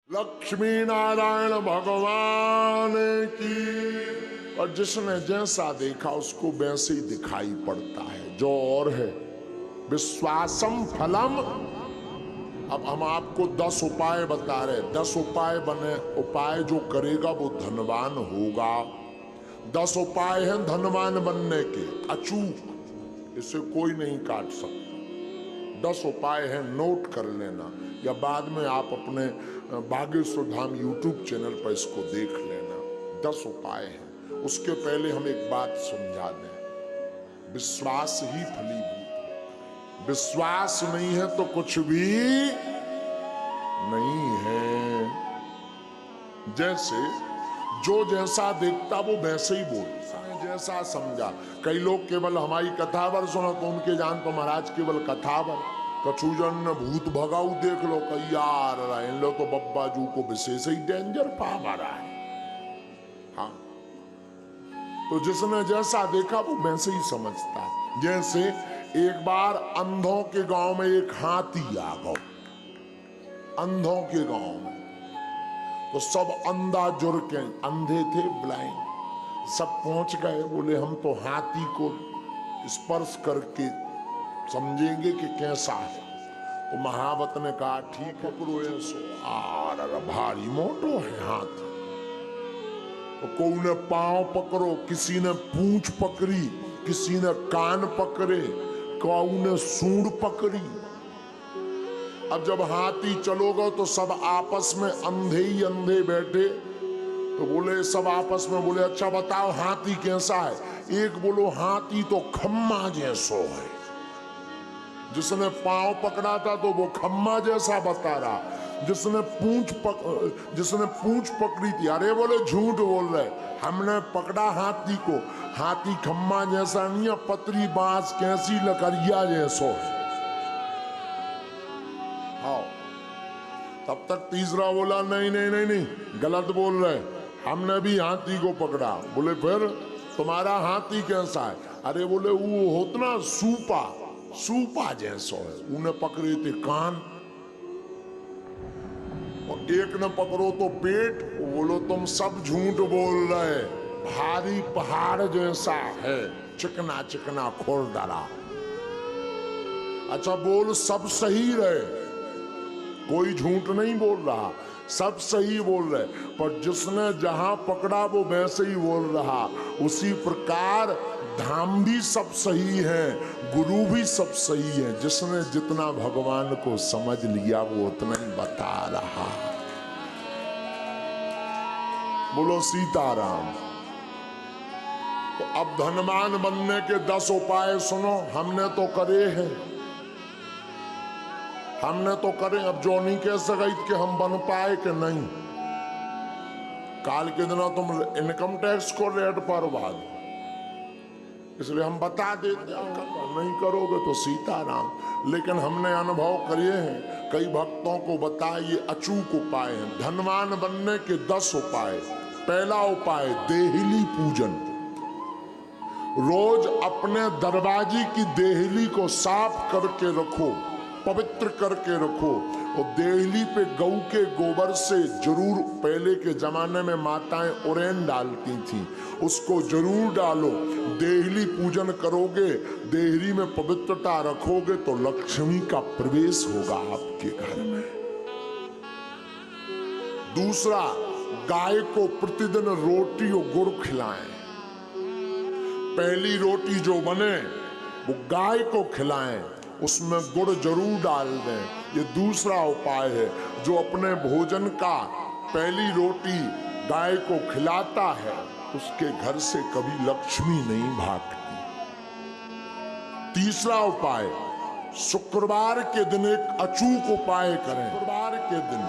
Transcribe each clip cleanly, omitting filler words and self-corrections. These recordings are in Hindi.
लक्ष्मी नारायण भगवान की। और जिसने जैसा देखा उसको वैसे ही दिखाई पड़ता है, जो और है विश्वासम फलम। अब हम आपको 10 उपाय बता रहे, 10 उपाय बने, उपाय जो करेगा वो धनवान होगा। 10 उपाय हैं धनवान बनने के, अचूक, इसे कोई नहीं काट सकता। 10 उपाय हैं, नोट कर लेना, या बाद में आप अपने बागेश्वर धाम यूट्यूब चैनल पर इसको देख लेना। 10 उपाय हैं। उसके पहले हम एक बात समझा दें, विश्वास ही फलीभूत। विश्वास नहीं है तो कुछ भी नहीं है। जैसे जो जैसा देखता वो वैसे ही बोलता है, जैसा समझा। कई लोग केवल हमारी कथावर सुनो तो उनके जान तो महाराज केवल कथावर, कछुजन भूत भगाऊ देख लो, कई यार इन लो तो बब्बा जू को विशेष ही डेंजर पा मारा है। हाँ, तो जिसने जैसा देखा वो वैसे ही समझता है। जैसे एक बार अंधों के गांव में एक हाथी आ गया, अंधों के गांव में। तो सब अंधा जुड़ के, अंधे थे ब्लाइंड, सब पहुंच गए। बोले हम तो हाथी को स्पर्श करके समझेंगे कि कैसा है। तो महावत ने कहा ठीक है, पकड़ो ऐसो। भारी मोटो है हाथी। तो कोई ने पांव पकड़ो, किसी ने पूंछ पकड़ी, किसी ने कान पकड़े, कोई ने सूंड पकड़ी। अब जब हाथी चलोगा तो सब आपस में, अंधे ही अंधे बैठे, तो बोले सब आपस में बोले अच्छा बताओ हाथी कैसा है। एक बोलो हाथी तो खम्मा जैसो है। जिसने पांव पकड़ा था तो वो खम्मा जैसा बता रहा। जिसने पूंछ पकड़ी थी, अरे बोले झूठ बोल रहे, हमने पकड़ा हाथी को, हाथी खम्मा जैसा नहीं है, पतरी बांस कैसी लकड़िया जैसो है। हाँ, तब तक तीसरा बोला नहीं नहीं नहीं नहीं, गलत बोल रहे, हमने भी हाथी को पकड़ा। बोले फिर तुम्हारा हाथी कैसा है। अरे बोले वो होता ना सूपा, सूपा जैसो है। उन्हें पकड़े थे कान, और एक ने पकड़ो तो पेट। बोलो तुम सब झूठ बोल रहे, भारी पहाड़ जैसा है, चिकना चिकना खुरदरा। अच्छा बोल सब सही रहे, कोई झूठ नहीं बोल रहा, सब सही बोल रहे, पर जिसने जहां पकड़ा वो वैसे ही बोल रहा। उसी प्रकार धाम भी सब सही है, गुरु भी सब सही है। जिसने जितना भगवान को समझ लिया वो उतना ही बता रहा। बोलो सीताराम। तो अब धनवान बनने के 10 उपाय सुनो, हमने तो करे हैं, हमने तो करे। अब जो नहीं कह सके कि हम बन पाए कि नहीं। काल के दिन तुम इनकम टैक्स को रेट पर वाद, इसलिए हम बता देते, नहीं करोगे तो सीताराम। लेकिन हमने अनुभव किए हैं, कई भक्तों को बताइए अचूक उपाय हैं धनवान बनने के 10 उपाय। पहला उपाय देहली पूजन। रोज अपने दरवाजे की देहली को साफ करके रखो, पवित्र करके रखो। और देहली पे गऊ के गोबर से जरूर, पहले के जमाने में माताएं उड़ेन डालती थी, उसको जरूर डालो। देहली पूजन करोगे, देहली में पवित्रता रखोगे तो लक्ष्मी का प्रवेश होगा आपके घर में। दूसरा, गाय को प्रतिदिन रोटी और गुड़ खिलाएं। पहली रोटी जो बने वो गाय को खिलाएं, उसमें गुड़ जरूर डाल दें। ये दूसरा उपाय है। जो अपने भोजन का पहली रोटी गाय को खिलाता है उसके घर से कभी लक्ष्मी नहीं भागती। तीसरा उपाय, शुक्रवार के दिन एक अचूक उपाय करें। शुक्रवार के दिन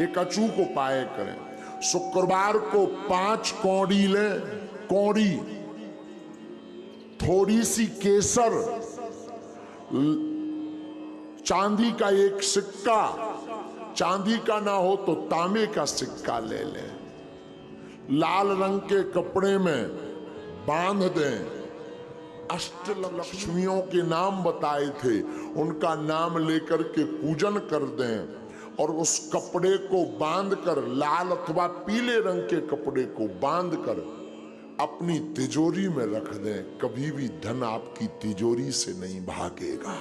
एक अचूक उपाय करें। शुक्रवार को 5 कौड़ी लें, कौड़ी, थोड़ी सी केसर, चांदी का एक सिक्का, चांदी का ना हो तो तांबे का सिक्का ले लें, लाल रंग के कपड़े में बांध दें। अष्टलक्ष्मियों के नाम बताए थे, उनका नाम लेकर के पूजन कर दें। और उस कपड़े को बांधकर, लाल अथवा पीले रंग के कपड़े को बांधकर अपनी तिजोरी में रख दें, कभी भी धन आपकी तिजोरी से नहीं भागेगा।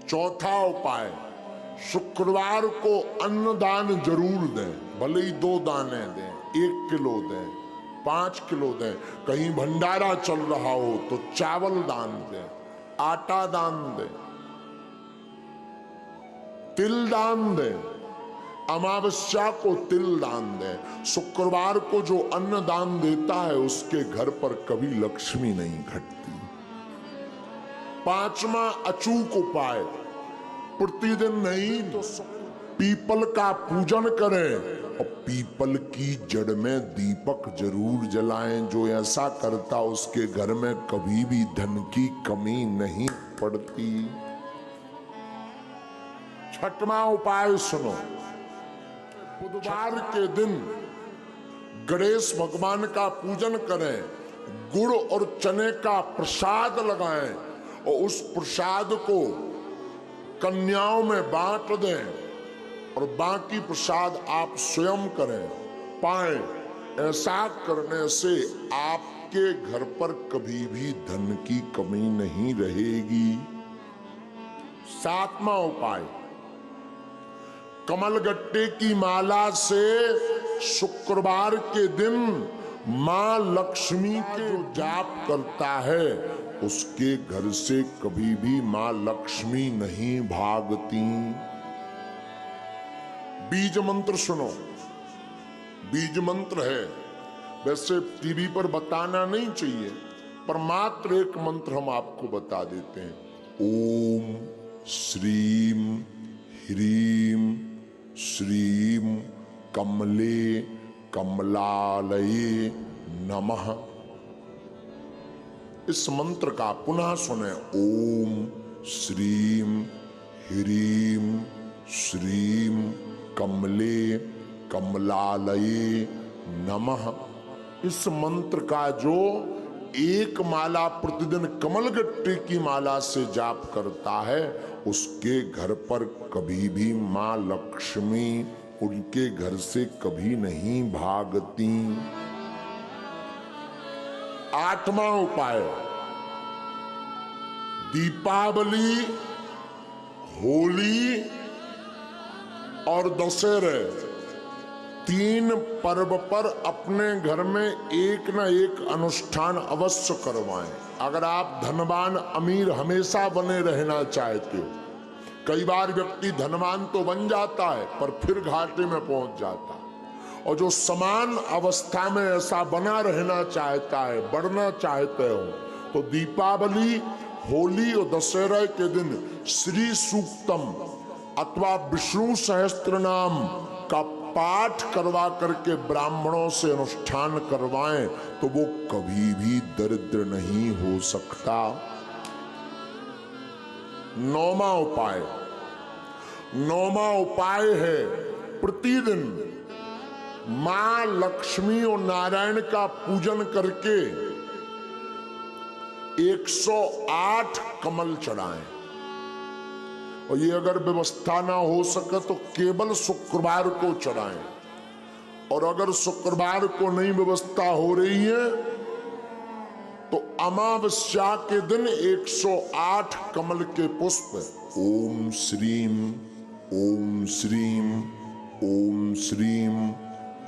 चौथा उपाय, शुक्रवार को अन्नदान जरूर दें, भले ही 2 दाने दें, 1 किलो दें, 5 किलो दें। कहीं भंडारा चल रहा हो तो चावल दान दें, आटा दान दें, तिल दान दें, अमावस्या को तिल दान दें। शुक्रवार को जो अन्न दान देता है उसके घर पर कभी लक्ष्मी नहीं घटती। 5वां अचूक उपाय, प्रतिदिन नहीं तो पीपल का पूजन करें और पीपल की जड़ में दीपक जरूर जलाएं। जो ऐसा करता उसके घर में कभी भी धन की कमी नहीं पड़ती। 6वां उपाय सुनो, बुधवार के दिन गणेश भगवान का पूजन करें, गुड़ और चने का प्रसाद लगाएं और उस प्रसाद को कन्याओं में बांट दें और बाकी प्रसाद आप स्वयं करें पाएं। ऐसा करने से आपके घर पर कभी भी धन की कमी नहीं रहेगी। 7वां उपाय, कमलगट्टे की माला से शुक्रवार के दिन मां लक्ष्मी के जाप करता है उसके घर से कभी भी मां लक्ष्मी नहीं भागती। बीज मंत्र सुनो, बीज मंत्र है, वैसे टीवी पर बताना नहीं चाहिए, पर मात्र एक मंत्र हम आपको बता देते हैं। ओम श्रीम ह्रीम श्रीम कमले कमलालये नमः। इस मंत्र का पुनः सुने, ओम श्रीम ह्रीम श्रीम कमले कमलालये नमः। इस मंत्र का जो एक माला प्रतिदिन कमलगट्टे की माला से जाप करता है उसके घर पर कभी भी मां लक्ष्मी उनके घर से कभी नहीं भागती। 8वां उपाय, दीपावली, होली और दशहरे 3 पर्व पर अपने घर में एक न एक अनुष्ठान अवश्य करवाएं। अगर आप धनवान अमीर हमेशा बने रहना चाहते हो, कई बार व्यक्ति धनवान तो बन जाता है पर फिर घाटे में पहुंच जाता है, और जो समान अवस्था में ऐसा बना रहना चाहता है, बढ़ना चाहते हो, तो दीपावली, होली और दशहरा के दिन श्री सूक्तम अथवा विष्णु सहस्त्र नाम का पाठ करवा करके ब्राह्मणों से अनुष्ठान करवाएं तो वो कभी भी दरिद्र नहीं हो सकता। 9वां उपाय, 9वां उपाय है प्रतिदिन मां लक्ष्मी और नारायण का पूजन करके 108 कमल चढ़ाएं। और ये अगर व्यवस्था ना हो सके तो केवल शुक्रवार को चढ़ाएं, और अगर शुक्रवार को नहीं व्यवस्था हो रही है तो अमावस्या के दिन 108 कमल के पुष्प ओम श्रीम ओम श्रीम ओम श्रीम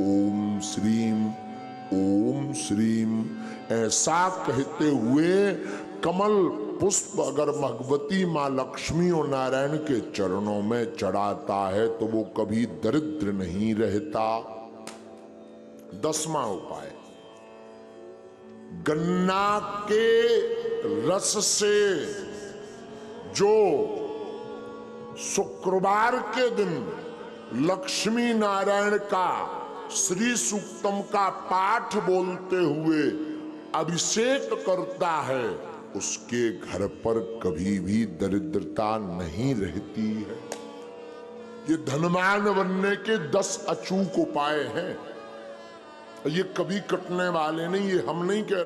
ओम श्रीम ओम श्रीम ऐसा कहते हुए कमल पुष्प अगर भगवती मां लक्ष्मी और नारायण के चरणों में चढ़ाता है तो वो कभी दरिद्र नहीं रहता। 10वां उपाय, गन्ना के रस से जो शुक्रवार के दिन लक्ष्मी नारायण का श्री सूक्तम का पाठ बोलते हुए अभिषेक करता है उसके घर पर कभी भी दरिद्रता नहीं रहती है। ये धनवान बनने के 10 अचूक उपाय हैं। ये कभी कटने वाले नहीं, ये हम नहीं कह